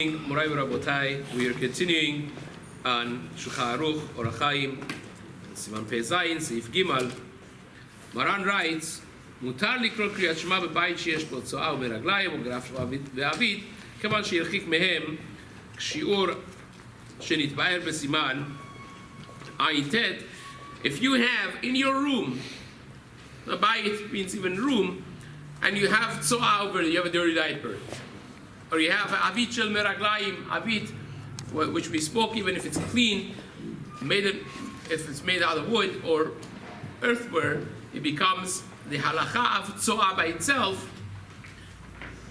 Morai Rabotai, we are continuing on Shulchan Aruch, Orach Chaim, Siman Pei Zayin, Seif Gimal. Maran writes, "Mutar likro kriyat shema b'bayit sheyesh bo tzoa u'meraglayim u'graf ve'avid, kavan sheyirchik mehem shiur shenitbaer b'siman ayin tet." If you have in your room, a bayit means even room, and you have tzoa over it, you have a dirty diaper, or you have avit shel meraglayim, avit, which we spoke, even if it's clean, if it's made out of wood or earthenware, it becomes the halacha of tzoa by itself.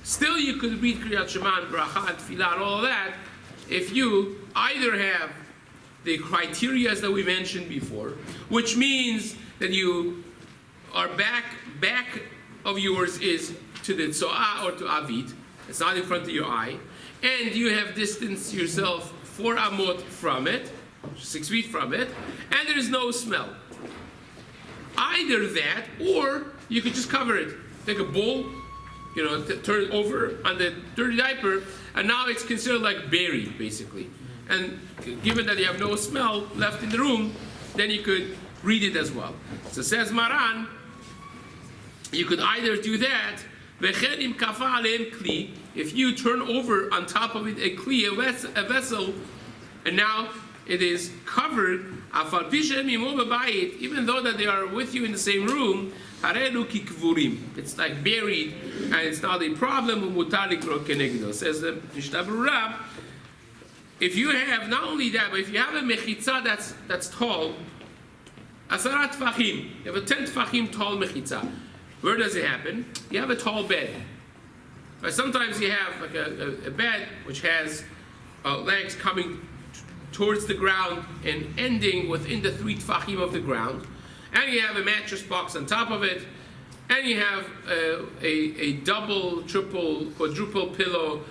Still, you could read Kriyat Shema and Bracha and Tefillah and all of that if you either have the criteria that we mentioned before, which means that you are back of yours is to the tzoa or to avit. It's not in front of your eye, and you have distanced yourself 4 amot from it, 6 feet from it, and there is no smell. Either that, or you could just cover it. Take a bowl, turn it over on the dirty diaper, and now it's considered like buried, basically. And given that you have no smell left in the room, then you could read it as well. So says Maran, you could either do that, if you turn over on top of it a kli, a vessel, and now it is covered, even though that they are with you in the same room, it's like buried, and it's not a problem. Says the Mishna Berura, if you have not only that, but if you have a mechitza that's tall, asarat tfachim, you have a 10 tfachim tall mechitza. Where does it happen? You have a tall bed. But sometimes you have like a bed which has legs coming towards the ground and ending within the 3 tfachim of the ground, and you have a mattress box on top of it, and you have a double, triple, quadruple pillow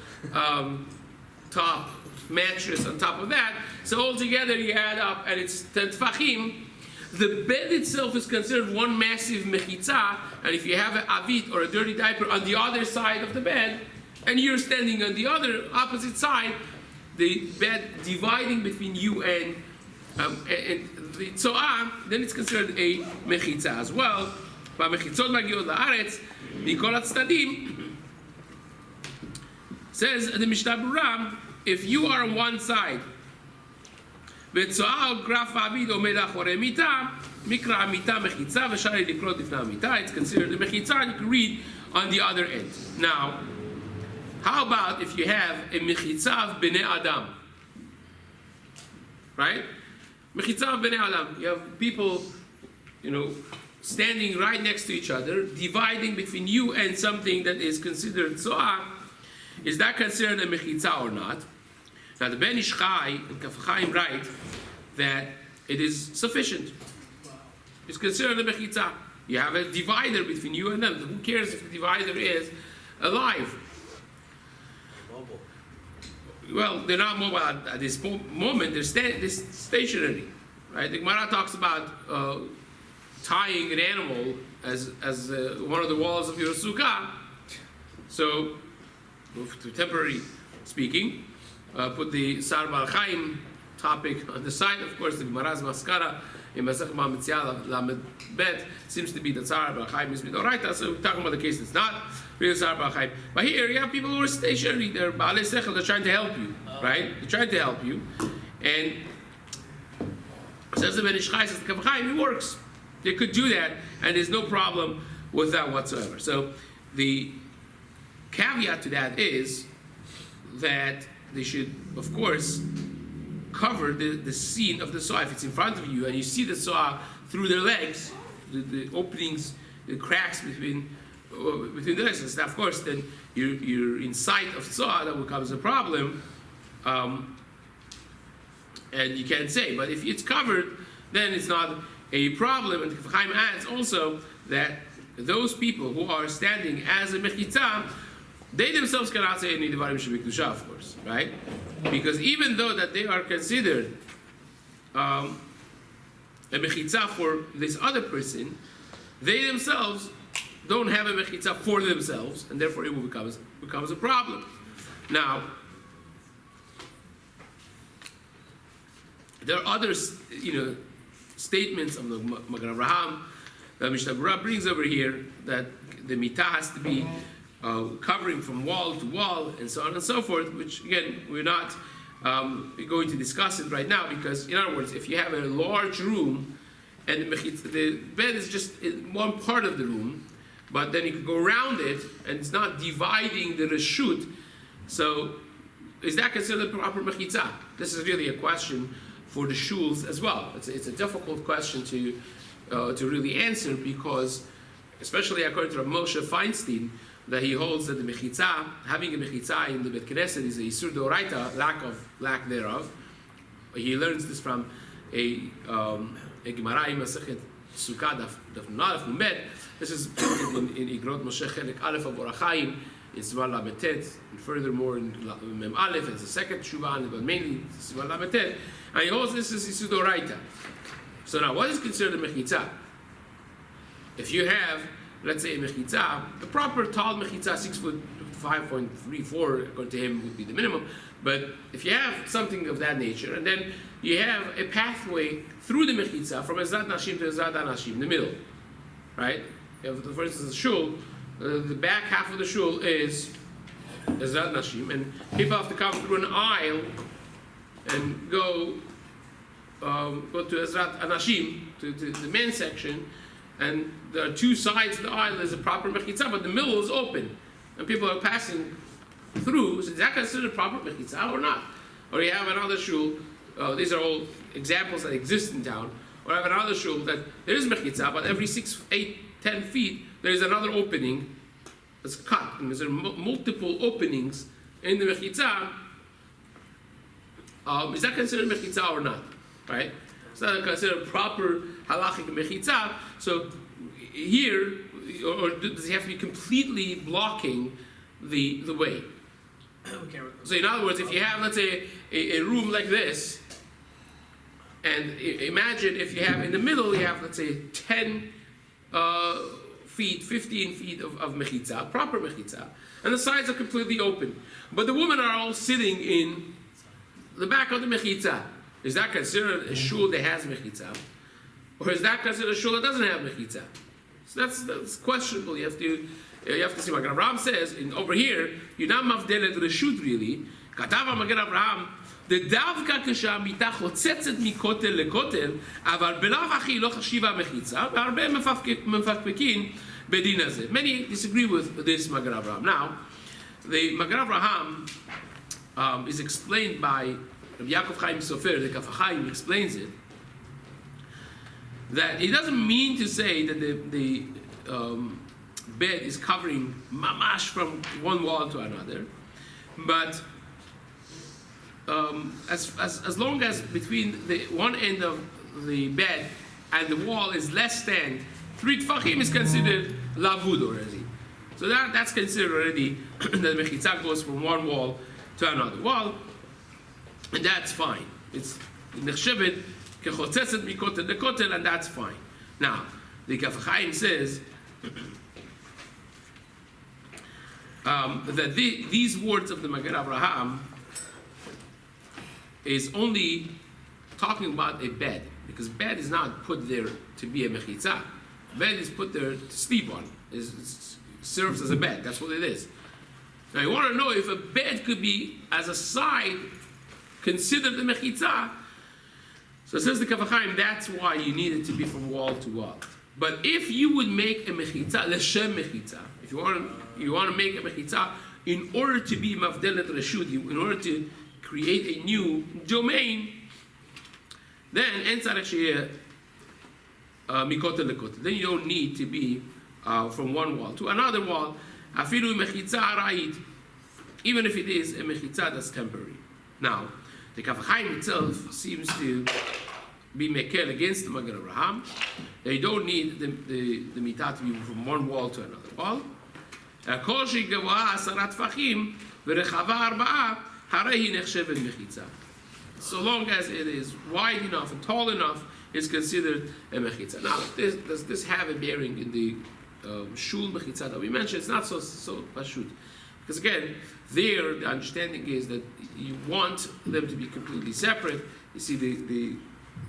top mattress on top of that. So altogether you add up, and it's 10 tfachim. The bed itself is considered one massive mechitza, and if you have an avit or a dirty diaper on the other side of the bed, and you're standing on the other opposite side, the bed dividing between you and the tzoah, then it's considered a mechitza as well. B'mechitzot magiot la'aretz mikol hatzadim, says the Mishnah Berura, if you are on one side, it's considered a mechitza, and you can read on the other end. Now, how about if you have a mechitza of bnei adam? Right? Mechitza of bnei adam. You have people, standing right next to each other, dividing between you and something that is considered tzoah. Is that considered a mechitza or not? Now the Ben Ish Chai and Kaf Chaim write that it is sufficient. It's considered a mechitza. You have a divider between you and them. Who cares if the divider is alive? Mobile. Well, they're not mobile at this moment. They're stationary, right? The Gemara talks about tying an animal as one of the walls of your sukkah. So, to temporary speaking. Put the Sar Bar Chaim topic on the side. Of course, the Gemara's Maskara in Masech Ma'amitziah Lamed Bet seems to be that Sar Bar Chaim is midoraita. So we're talking about the case that's not real Sar Bar Chaim. But here you have people who are stationary. They're Baalei Sechel. They're trying to help you, right? They're trying to help you, and says the Ben Ish Chai, says the Kaf Chaim, it works. They could do that, and there's no problem with that whatsoever. So the caveat to that is that they should, of course, cover the scene of the saw. If it's in front of you and you see the saw through their legs, the openings, the cracks between the legs, and of course, then you're in sight of saw, that becomes a problem, and you can't say. But if it's covered, then it's not a problem. And Chaim adds also that those people who are standing as a mechitza, they themselves cannot say any devarim shebikdusha, of course, right? Because even though that they are considered a mechitza for this other person, they themselves don't have a mechitza for themselves, and therefore it becomes a problem. Now, There are other, statements of the Magen Avraham, Mishnah Berura brings over here that the mitah has to be covering from wall to wall and so on and so forth, which again, we're not going to discuss it right now because, in other words, if you have a large room and the bed is just in one part of the room, but then you could go around it and it's not dividing the reshut, so is that considered proper mechitzah? This is really a question for the shuls as well. It's a difficult question to really answer because, especially according to Rav Moshe Feinstein, that he holds that the mechitzah, having a mechitzah in the Bet Knesset is a yisur d'oraita, lack thereof. He learns this from a Gemara in Masechet Sukkah Daf Nalef Mumed. This is in Igrot Moshe Chelek Aleph of Orach Chaim. It's Siman Lametet, and furthermore in Mem Aleph, it's the second Shuvah, but mainly Siman Lametet. And he holds this is yisur d'oraita. So now, what is considered a mechitzah? If you have, let's say, a mechitzah, the proper tall mechitzah, 6 foot 5.34, according to him, would be the minimum. But if you have something of that nature, and then you have a pathway through the mechitzah from Ezrat Nashim to Ezrat Anashim, in the middle, right? For instance, a shul, the back half of the shul is Ezrat Nashim, and people have to come through an aisle and go to Ezrat Anashim, to the men's section, and there are two sides of the aisle. There's a proper mechitzah, but the middle is open, and people are passing through. So is that considered proper mechitzah or not? Or you have another shul. These are all examples that exist in town. Or have another shul that there is mechitzah, but every 6, 8, 10 feet there is another opening that's cut, and there's multiple openings in the mechitzah. Is that considered mechitzah or not? Right? It's not considered proper halachic mechitzah. So here, or does he have to be completely blocking the way? So in other words, if you have, let's say, a room like this, and imagine if you have in the middle, you have, let's say, 10 feet, 15 feet of mechitzah, proper mechitzah, and the sides are completely open. But the women are all sitting in the back of the mechitzah. Is that considered a shul that has mechitzah? Or is that considered a shul that doesn't have mechitzah? So that's questionable. You have to see. Magen Avraham says over here, you're not mavdelet reshut really. Katav Magen Avraham, the davka kasha mitah chotzetzet mikotel lekotel, aval belav achi lo chashiva mechitzah, ve'arbe mefakpekin bedin hazeh. Many disagree with this Magen Avraham. Now, the Magen Avraham is explained by Rabbi Yaakov Chaim Sofer. The Kaf Chaim explains it, that he doesn't mean to say that the bed is covering mamash from one wall to another, but as long as between the one end of the bed and the wall is less than 3 tfachim is considered lavud already. So that's considered already that the mechitzah goes from one wall to another wall, and that's fine. It's nechshevet kechotzetzet mikotel lekotel, and that's fine. Now, the Kaf Chaim says that these words of the Magen Avraham is only talking about a bed, because bed is not put there to be a mechitzah. Bed is put there to sleep on. It serves as a bed. That's what it is. Now, you want to know if a bed could be as a side considered the mechitzah. So it says the Kaf Chaim, that's why you need it to be from wall to wall. But if you would make a mechitzah, l'shem mechitzah, if you want to make a mechitzah in order to be mavdelet reshut, in order to create a new domain, then en tzarech sheyeh mikotel lekotel. Then you don't need to be from one wall to another wall, afilu mechitzah ara'it, even if it is a mechitzah that's temporary. Now, the Kaf Chaim itself seems to be mekel against the Magen Avraham. They don't need the mitah to be from one wall to another wall. Kol shegavoa 10 tfachim v'rechava 4, harei nechshevet mechitzah. So long as it is wide enough and tall enough, it's considered a mechitzah. Now, does this have a bearing in the shul mechitzah that we mentioned? It's not so pashut, Because again, there the understanding is that you want them to be completely separate. You see, the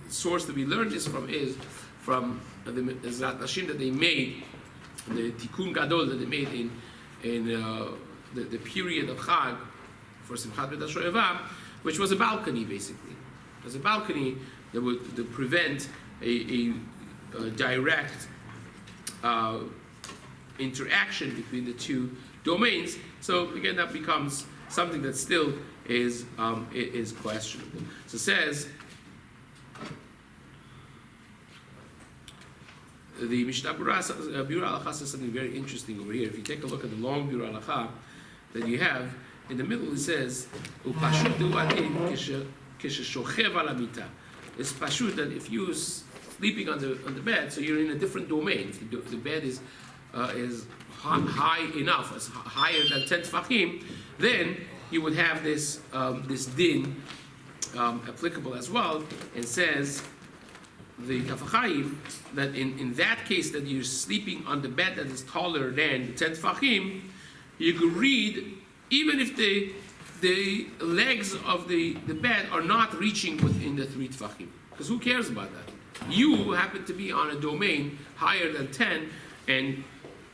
source that we learned this from is from the Zrat Nashim that they made, the Tikkun Gadol that they made in the period of Chag for Simchat Beit HaShoeva, which was a balcony basically. It was a balcony that would prevent a direct interaction between the two domains. So again, that becomes something that still is questionable. So it says the Mishnah Berura Halacha says something very interesting over here. If you take a look at the long Berura Halacha that you have, in the middle it says, it's pashut that if you're sleeping on the bed, so you're in a different domain. If the bed is high enough, as higher than 10 tefachim, then you would have this din applicable as well, and says the Kafachayim that in that case that you're sleeping on the bed that is taller than 10 tefachim, you could read even if the legs of the bed are not reaching within the 3 tefachim, because who cares about that? You happen to be on a domain higher than 10, and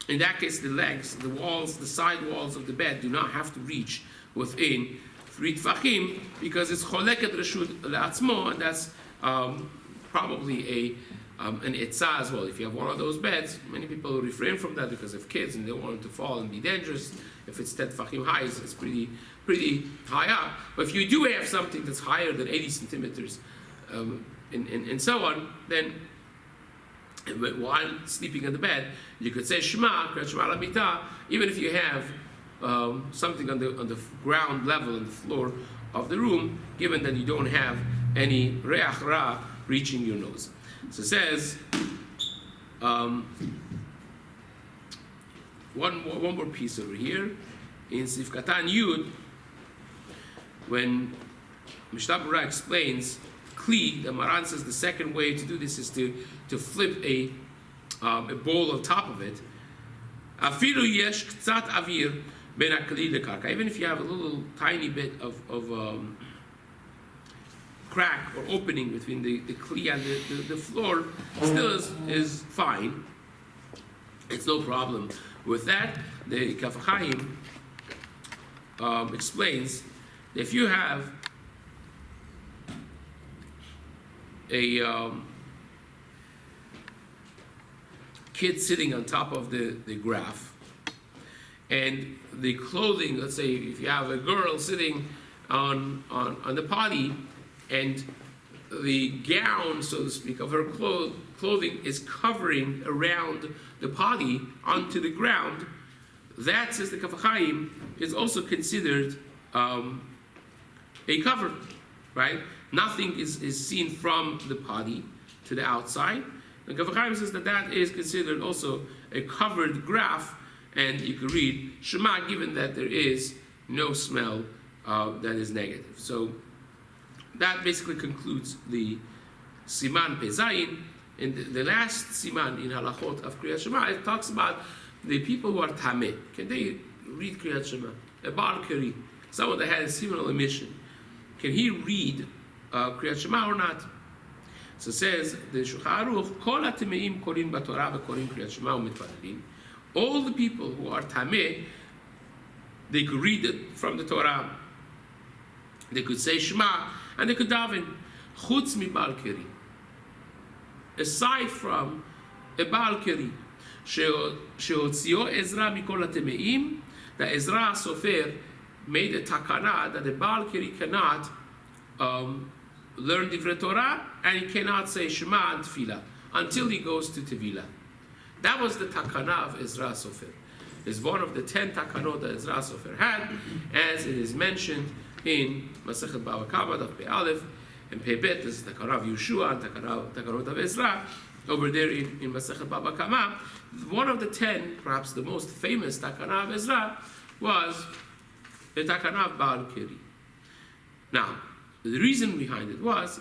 in that case the legs, the walls, the side walls of the bed do not have to reach within 3 tefachim, because it's choleket reshut le'atzmo, and that's probably an etzah as well. If you have one of those beds, many people refrain from that because of kids and they don't want them to fall and be dangerous. If it's 10 tefachim high, it's pretty high up. But if you do have something that's higher than 80 centimeters and so on, then while sleeping in the bed, you could say Shema, even if you have something on the ground level, on the floor of the room, given that you don't have any reach ra reaching your nose. So it says, one more piece over here, in Sif Katan Yud, when Mishnah Berura explains Kli, the Maran says the second way to do this is to flip a bowl on top of it. Afilu yesh k'tzat avir ben hakli lekarka. Even if you have a little tiny bit of crack or opening between the kli and the floor, still is fine. It's no problem with that. The Kafachayim explains that if you have a kid sitting on top of the graph, and the clothing, let's say if you have a girl sitting on the potty, and the gown, so to speak, of her clothing is covering around the potty onto the ground, that, says the Kafachayim, is also considered a cover, right? Nothing is seen from the potty to the outside. The Kafachayim says that is considered also a covered graph, and you can read Shema, given that there is no smell that is negative. So that basically concludes the Siman Pezayin. In the last Siman in Halachot of Kriyat Shema, it talks about the people who are Tameh. Can they read Kriyat Shema? A Baal Keri, someone that had a similar emission. Can he read Kriyat Shema or not? So it says, the Shulchan Aruch, Kol HaTameim Korin BaTorah VeKorin Kriyat Shema u'mitpalelim. All the people who are Tameh, they could read it from the Torah. They could say Shema, and they could daven. Chutz mi Baal Keri. Aside from a Baal Keri, shehotzio Ezra mikol HaTameim, that Ezra Sofer made a takana that the Baal Keri cannot learn Divrei Torah, and he cannot say Shema and Tefillah until he goes to Tevilah. That was the takana of Ezra Sofer. It's one of the 10 takanot that Ezra Sofer had, as it is mentioned in Masechet Bava Kama, Daf Pei Aleph, and Pei Bet. This is the takana of Yeshua and takanot of Ezra. Over there in Masechet Bava Kama, one of the 10, perhaps the most famous takana of Ezra, was the takana of Baal Keri. Now, the reason behind it was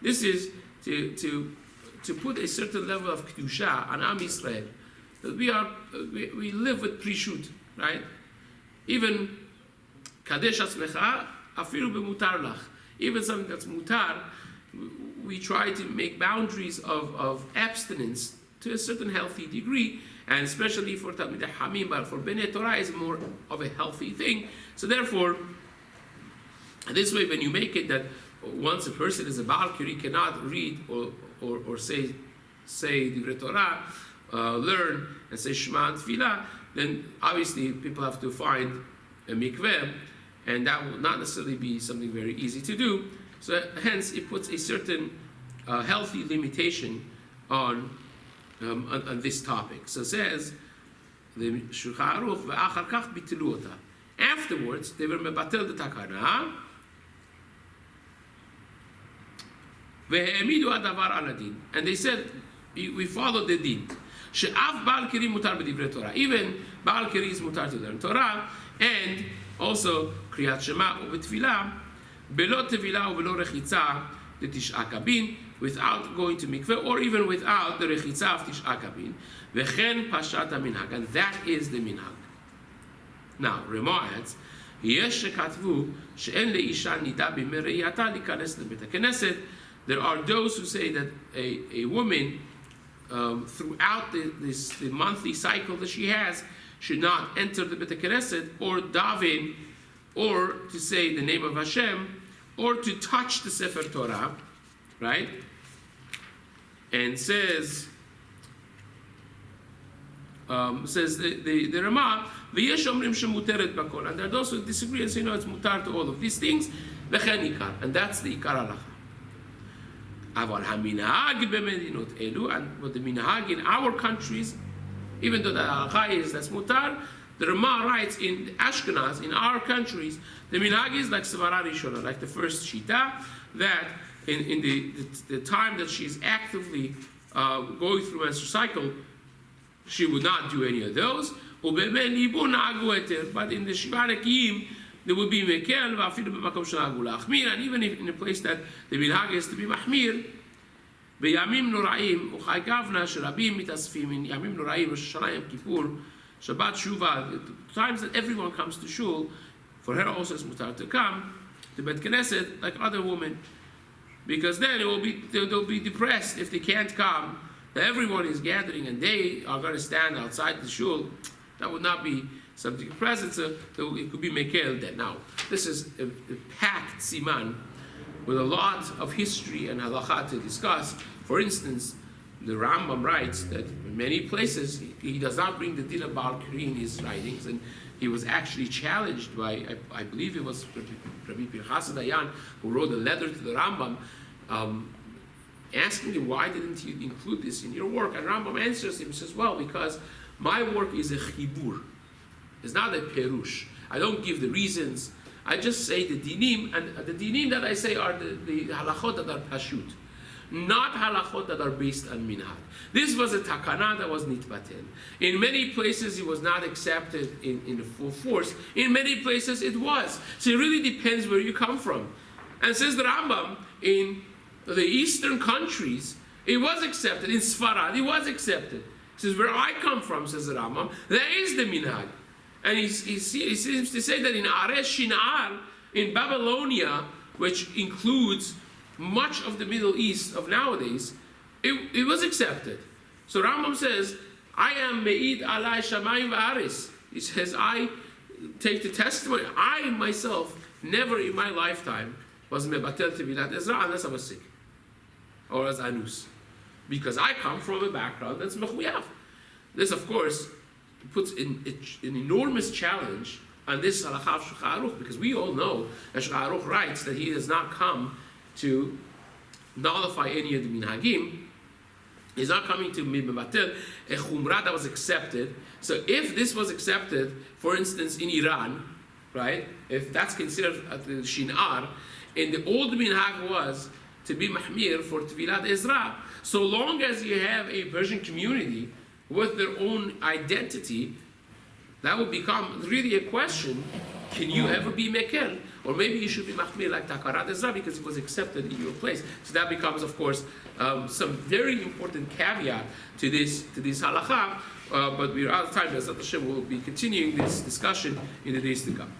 this is to put a certain level of kedusha on Am Yisrael, that we live with prishut, right? Even kadesh atzmecha afilu b'mutar lach. Even something that's mutar, we try to make boundaries of abstinence to a certain healthy degree, and especially for Talmidei Hamim, but for Bnei Torah is more of a healthy thing. So therefore, this way, when you make it that once a person is a Baal Kiri, cannot read or say Divrei Torah, learn and say Shema and Tefillah, then obviously people have to find a mikveh, and that will not necessarily be something very easy to do. So hence, it puts a certain healthy limitation on this topic. So it says the Shulchan Aruch ve'achar kach bitelu ota. Afterwards, they were mebatel the takana ve'emidu adavar aladin, and they said we followed the din. She'af Baal Kiri mutar b'divrei Torah. Even Baal Kiri is mutar to learn Torah, and also Kriyat Shema u'b'tfilah belo tevilah u'belo rechitza the tish'a kabin, without going to mikveh, or even without the rechitza of tish'a kabin. V'chen pashat minhag, and that is the minhag. Now, Rema adds, Yesh shekatvu she'en leisha nida b'mereyata likanes lebet haKnesset. There are those who say that a woman throughout the monthly cycle that she has should not enter the Bet HaKnesset or daven, or to say the name of Hashem, or to touch the Sefer Torah, right? And says the Rama, v'yesh omrim shemuteret bakol, and there are those who disagree and say no, it's mutar to all of these things, v'chen ikar, and that's the ikar halacha. Aval haminhag b'medinot elu, and what the minhag in our countries, even though the halacha is that's mutar, the Rama writes in Ashkenaz, in our countries, the minhag is like Svara Rishona, like the first shita, that in the time that she's actively going through menstrual cycle, she would not do any of those. But in the Shiva Rekiim, there would be mekel, and even if in a place that the minhag is to be mahmir, בימים נוראים, וכהגבנה שרבים מתאספים in ימים נוראים, ראש השנה, יום כיפור, Shabbat Shuvah, the times that everyone comes to shul, for her also is mutar to come to Bet Knesset like other women, because then they'll be depressed if they can't come. Everyone is gathering and they are going to stand outside the shul. That would not be something present, so it could be mekel then. Now, this is a packed Siman with a lot of history and halacha to discuss. For instance, the Rambam writes that in many places he does not bring the din of Baal Kiri in his writings, and he was actually challenged by, I believe it was Rabbi Pinchas Dayan, who wrote a letter to the Rambam, asking him, why didn't you include this in your work? And Rambam answers him, says, well, because my work is a chibur. It's not a perush. I don't give the reasons. I just say the dinim, and the dinim that I say are the halachot that are pashut, not halachot that are based on minhag. This was a takana that was nitbatel. In many places it was not accepted in the full force. In many places it was. So it really depends where you come from. And says the Rambam, in the eastern countries, it was accepted. In Sfarad, it was accepted. He says, where I come from, says the Rambam, that is the minhag. And he seems to say that in Ares Shinar, in Babylonia, which includes much of the Middle East of nowadays, it was accepted. So Rambam says, I am Me'id Alai Shamayim V'Aris. He says, I take the testimony. I myself, never in my lifetime, was Mebatel Tevilat Ezra unless I was sick. Or as Anus. Because I come from a background that's Mechuyav. This, of course, puts an enormous challenge on this halacha of Shulchan Aruch, because we all know that Shulchan Aruch writes that he does not come to nullify any of the minhagim. He's not coming to mibatel a chumrah that was accepted. So if this was accepted, for instance, in Iran, right, if that's considered the shinar, and the old minhag was to be mahmir for Tevilat Ezra, so long as you have a Persian community with their own identity, that would become really a question: can you ever be mekel? Or maybe you should be mahmir like Takarat Ezra because it was accepted in your place. So that becomes, of course, some very important caveat to this halakha but we're out of time. Bezrat Hashem, we'll be continuing this discussion in the days to come.